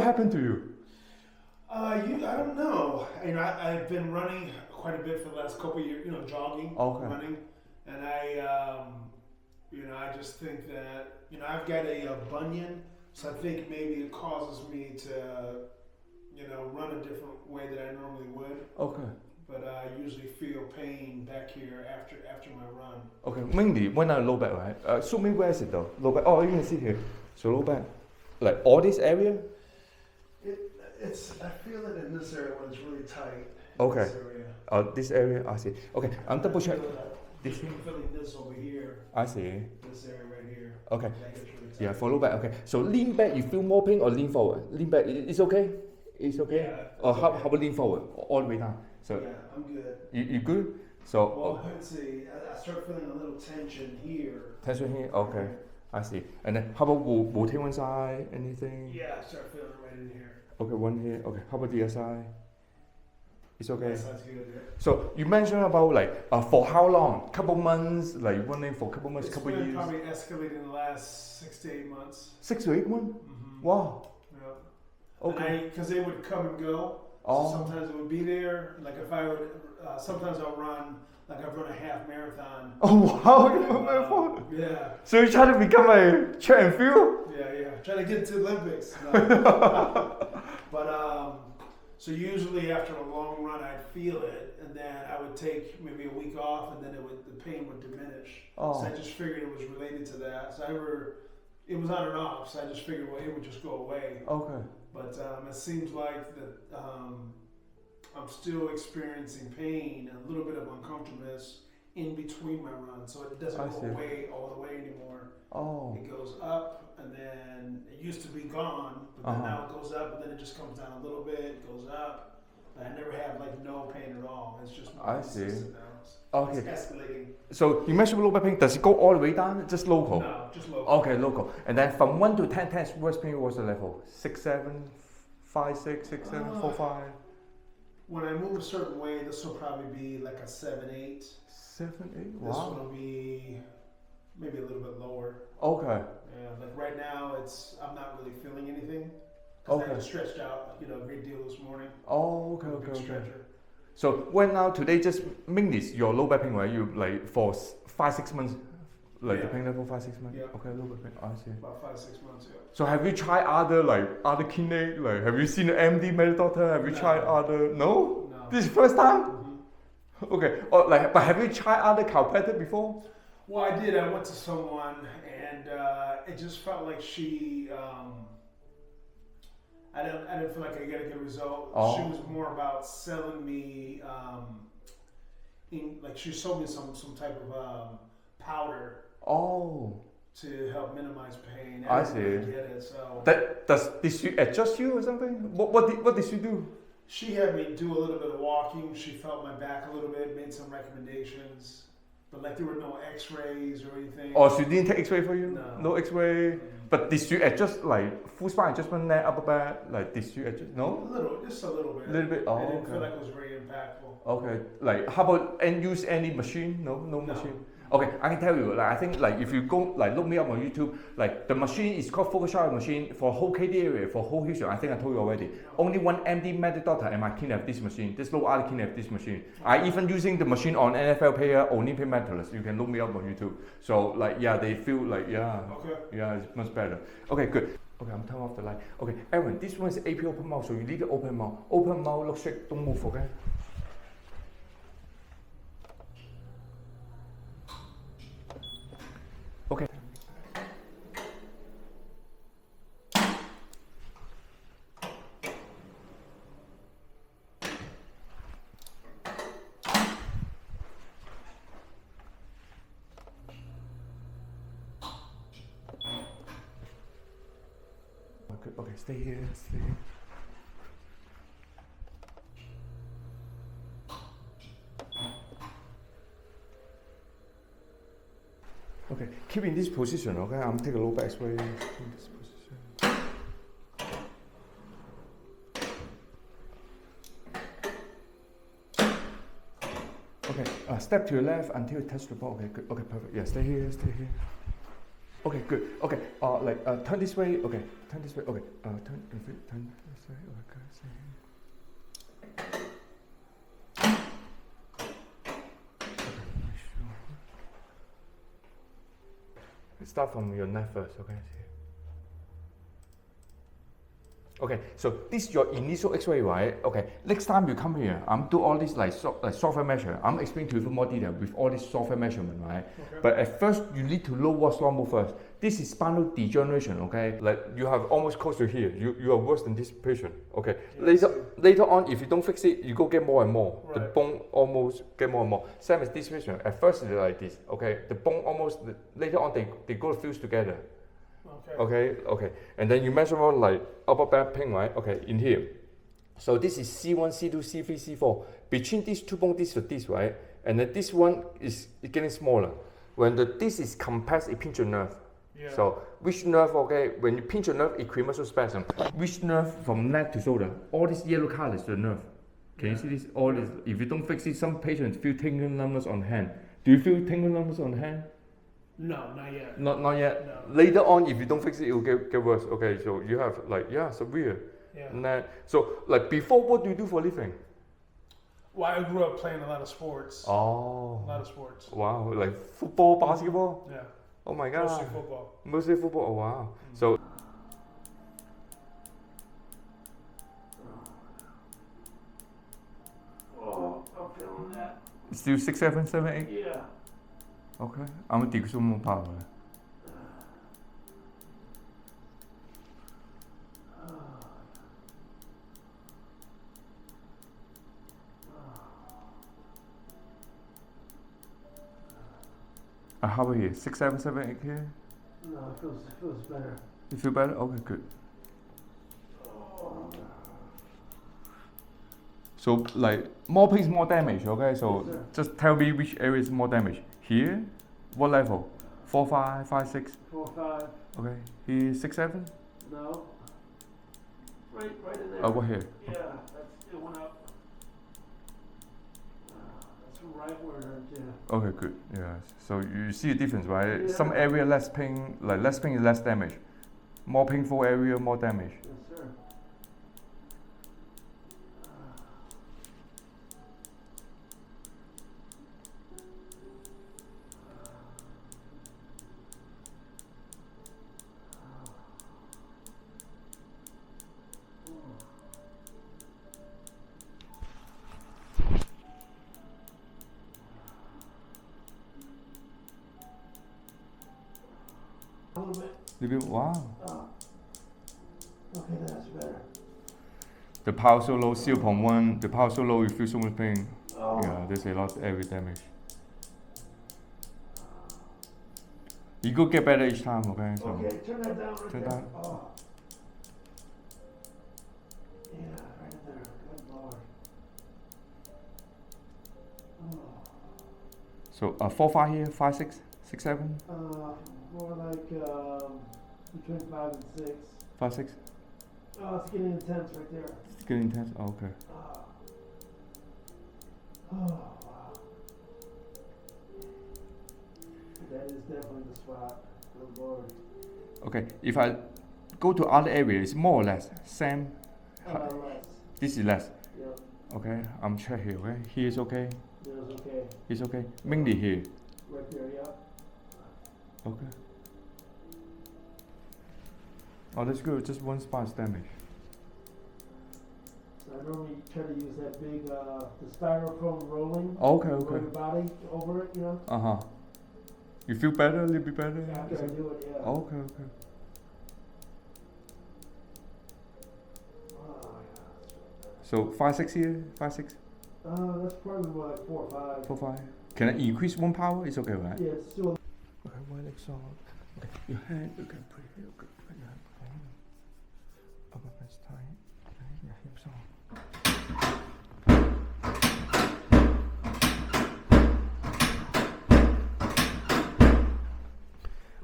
happened to you? I don't know. I've been running quite a bit for the last couple of years. Jogging, running, and I just think that I've got a bunion, so I think maybe it causes me to run a different way that I normally would. Okay. But I usually feel pain back here after my run. Okay, mainly when I low back, right? Show me where is it though? Low back. Oh, you can see here. So low back, like all this area. I feel it in this area when it's really tight. Okay. This area. This area, I see. Okay, I'm double check. This. I'm feeling this over here. I see. This area right here. Okay. Really Yeah, for low back. Okay. So lean back, you feel more pain or lean forward? Lean back, it's okay. It's okay. Yeah, or how about lean forward, all the way down? So yeah, I'm good. You good? So. Well, let's see. I start feeling a little tension here. Tension here. Okay. I see. And then how about rotate one side? Anything? Yeah, I start feeling it right in here. Okay, one here. Okay. How about the other side? It's okay. That side's good. Yeah. So you mentioned about like for how long? Couple months, like running for couple months, couple years. It's probably escalated in the last 6 to 8 months. 6 to 8 months. Mm-hmm. Wow. Yeah. Okay. Because they would come and go. Oh. So sometimes it would be there. Like if I would, sometimes I'll run. Like I've run a half marathon. Oh wow! Yeah. So you're trying to become a track and field? Yeah. Trying to get to Olympics. No. But so usually after a long run, I'd feel it, and then I would take maybe a week off, and then the pain would diminish. Oh. So I just figured it was related to that. So it was on and off. So I just figured it would just go away. Okay. But it seems like that I'm still experiencing pain and a little bit of uncomfortableness in between my runs. So it doesn't go away all the way anymore. Oh. It goes up, and then it used to be gone, but then now it goes up, and then it just comes down a little bit, it goes up. I never have like no pain at all. It's just more consistent now. Okay. It's escalating. So you mentioned low back pain. Does it go all the way down? Just local? No, just local. Okay, local. And then from 1 to 10, 10 worst pain, what's the level? 6, 7, 5, 6, 6, 7, 4, 5. When I move a certain way, this will probably be like a 7, 8. 7, 8. Wow. This one will be maybe a little bit lower. Okay. Yeah, like right now, I'm not really feeling anything. Because I stretched out, a great deal this morning. Oh, okay. Stretcher. So when now today just mainly your low back pain, right? You like for 5, 6 months, like the pain level 5, 6 months. Yeah. Okay, low back pain. I see. About 5, 6 months. Yeah. So have you tried other clinic? Like have you seen an MD medical doctor? Have you tried other? No. This is first time. Mm-hmm. Okay. Or but have you tried other chiropractor before? Well, I did. I went to someone, and it just felt like she. I didn't feel like I got a good result. Oh. She was more about selling me, she sold me some type of powder. Oh. To help minimize pain. I see. Really get it, so. Did she adjust you or something? What did she do? She had me do a little bit of walking. She felt my back a little bit, made some recommendations. But like there were no x-rays or anything. Oh, she didn't take x-ray for you? No. No x-ray? But did she adjust like full spine adjustment, neck, upper back? Like did she adjust? No? Just a little bit. A little bit? Oh, I didn't feel like it was very impactful. Okay. Like how about use any machine? No machine? Okay, I can tell you, like I think like if you go like look me up on YouTube, like the machine is called Focus Shockwave machine for whole Katy area, for whole Houston. I think I told you already. Only one MD medical doctor and my clinic have this machine. There's no other clinic have this machine. I even using the machine on NFL player, Olympic medalists. You can look me up on YouTube. So like they feel like it's much better. Okay, good. Okay, I'm turning off the light. Okay, Aaron, this one is AP open mouth, so you need to open mouth. Open mouth, look straight, don't move, okay? Okay. Okay, stay here, stay here. Okay, keep in this position, okay? I'm taking a low back sway in this position. Okay, step to your left until you touch the ball. Okay, good. Okay, perfect. Yeah, stay here, stay here. Okay, good. Okay, turn this way. Okay, turn this way. Okay, turn this way. Okay, start from your neck first, okay? Okay, so this is your initial X-ray, right? Okay, next time you come here, I'm do all this like software measure. I'm explaining to you in more detail with all this software measurement, right? Okay. But at first, you need to know what's normal first. This is spinal degeneration, okay? Like you have almost close to here. You are worse than this patient, okay? Yes. Later on, if you don't fix it, you go get more and more. Right. The bone almost get more and more. Same as this patient. At first, it's like this, okay? The bone almost, later on, they go fuse together. Okay, and then you measure on like upper back pain, right? Okay, in here. So this is C1, C2, C3, C4. Between these two bones, this, right? And then this one is getting smaller. When this is compressed, it pinch your nerve. Yeah. So which nerve, okay, when you pinch your nerve, it creates muscle spasm. Which nerve from neck to shoulder? All this yellow color is the nerve. Can you see this? All this. If you don't fix it, some patients feel tingling numbness on the hand. Do you feel tingling numbness on the hand? No, not yet. Not yet. No. Later on, if you don't fix it, it will get worse. Okay, so you have like severe. Yeah. And then, so like before, what do you do for a living? Well, I grew up playing a lot of sports. Oh. A lot of sports. Wow, like football, basketball. Yeah. Oh my God. Mostly football. Mostly football. Oh wow. Mm-hmm. So. Oh, I'm feeling that. Still 6, 7, 7, 8. Yeah. Okay, I'm gonna take some more power. How about here? 6, 7, 7, 8 here? No, it feels better. You feel better? Okay, good. So like more pain is more damage, okay? So yes, just tell me which area is more damage. Here, what level? 4, 5, 5, 6? 4, 5. Okay, here 6, 7? No. Right in there. Oh, what here? Yeah, it went up. That's right where it hurt, yeah. Okay, good. Yeah. So you see the difference, right? Yeah. Some area less pain, like less pain is less damage. More painful area, more damage. Yes, sir. A little bit. Wow. Okay, that's better. The power so low, 0.1. The power so low, you feel so much pain. Oh. Yeah, there's a lot of area damage. You go get better each time, okay? So okay, turn that down. Turn down. Oh. Yeah, right there. Good Lord. Oh. So 4, 5 here, 5, 6, 6, 7? More like between 5 and 6. 5, 6? Oh, it's getting intense right there. It's getting intense? Oh, okay. Oh, wow. That is definitely the spot. Good Lord. Okay, if I go to other areas, it's more or less same. Less. This is less. Yep. Okay, I'm check here, okay? Here is okay. There's okay. It's okay. Mainly here. Right there, yeah. Okay. Oh, that's good. Just one spot is damaged. So I normally try to use that big, the styrofoam rolling. Okay. Roll your body over it, you know? Uh-huh. You feel better, a little bit better? After I do it, yeah. Okay. Oh, yeah. So 5, 6 here? 5, 6? That's probably more like 4 or 5. 4, 5. Can I increase one power? It's okay, right? Yeah, it's still. Okay, one leg soft. Okay, your hand, you can put it here. Okay, put your hand. Upper back's tight. Okay, your hips on.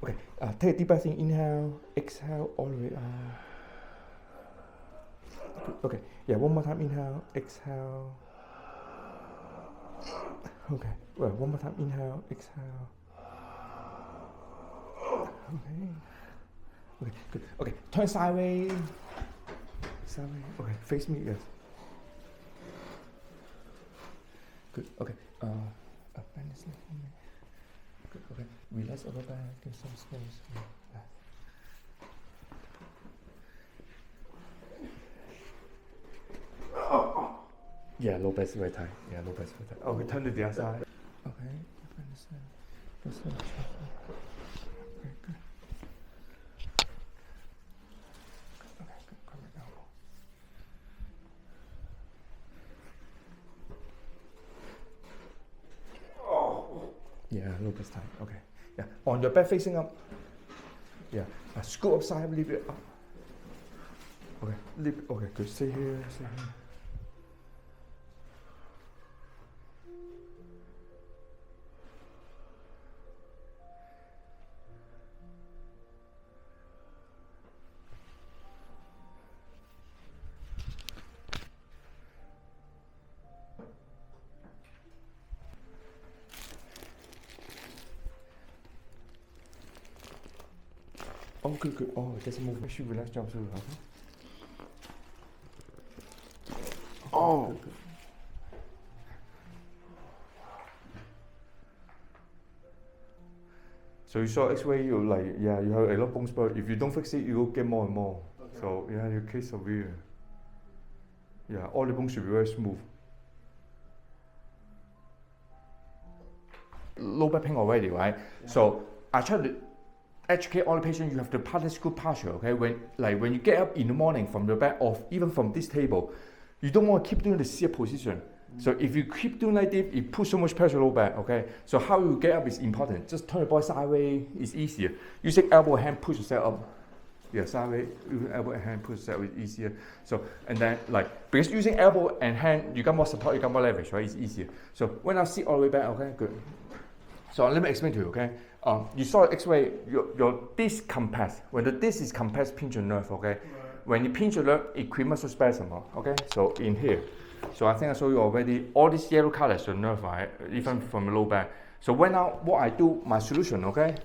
Okay, take a deep breath in. Inhale, exhale, all the way out. Okay, yeah, one more time. Inhale, exhale. Okay, well, one more time. Inhale, exhale. Okay. Okay, good. Okay, turn sideways. Sideways. Okay, face me, yes. Good, okay. Bend this leg for me. Good, okay. Relax over back, give some space. Yeah, low back is very tight. Yeah, low back is very tight. Okay, turn to the other side. Okay, bend this leg. This leg. Okay, good. Okay, good. Come back elbow. Yeah, low back is tight. Okay. Yeah, on your back facing up. Yeah, scoot up side, leave it up. Okay, leave it. Okay, good. Stay here, stay here. Oh, good, good. Oh, it doesn't move. Make sure you relax, jump through. Okay. Oh. Good, good. So you saw X-ray, you you have a lot of bone spur. If you don't fix it, you will get more and more. Okay. So yeah, your case severe. Yeah, all the bones should be very smooth. Low back pain already, right? Yeah. So I try to educate all the patients. You have the partner screw posture, okay? When you get up in the morning from your bed or even from this table, you don't want to keep doing the sit position. So if you keep doing like this, it puts so much pressure low back, okay? So how you get up is important. Just turn the body sideways is easier. Using elbow and hand push yourself up. Yeah, sideways, using elbow and hand push yourself is easier. So, and then because using elbow and hand, you got more support, you got more leverage, right? It's easier. So when I sit all the way back, okay, good. So let me explain to you, okay? You saw X-ray, your disc compressed. When the disc is compressed, pinch your nerve, okay? Right. When you pinch your nerve, it creates muscle spasm, okay? So in here. So I think I showed you already, all this yellow color is your nerve, right? Even from the low back. So what I do, my solution, okay?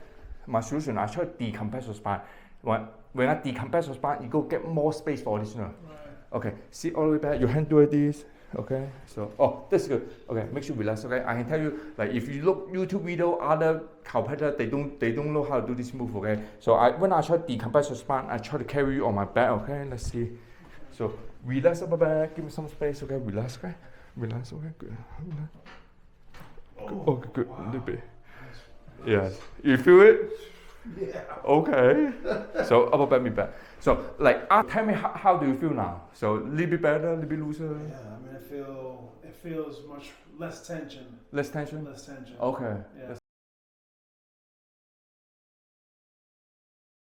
My solution, I try to decompress your spine. When I decompress your spine, you go get more space for this nerve. Right. Okay, sit all the way back, your hand do like this. Okay, so that's good. Okay, make sure you relax. Okay, I can tell you, if you look YouTube video, other chiropractors they don't know how to do this move. Okay, so when I try to decompress your spine, I try to carry you on my back. Okay, let's see. So relax upper back, give me some space. Okay, relax. Okay, relax. Okay, good. Relax. Okay, good. A little bit. Yes, you feel it? Yeah. Okay. So upper back, mid back. So tell me how do you feel now? So a little bit better, a little bit looser. Yeah, I mean, it feels much less tension. Less tension. Less tension. Okay. Yeah.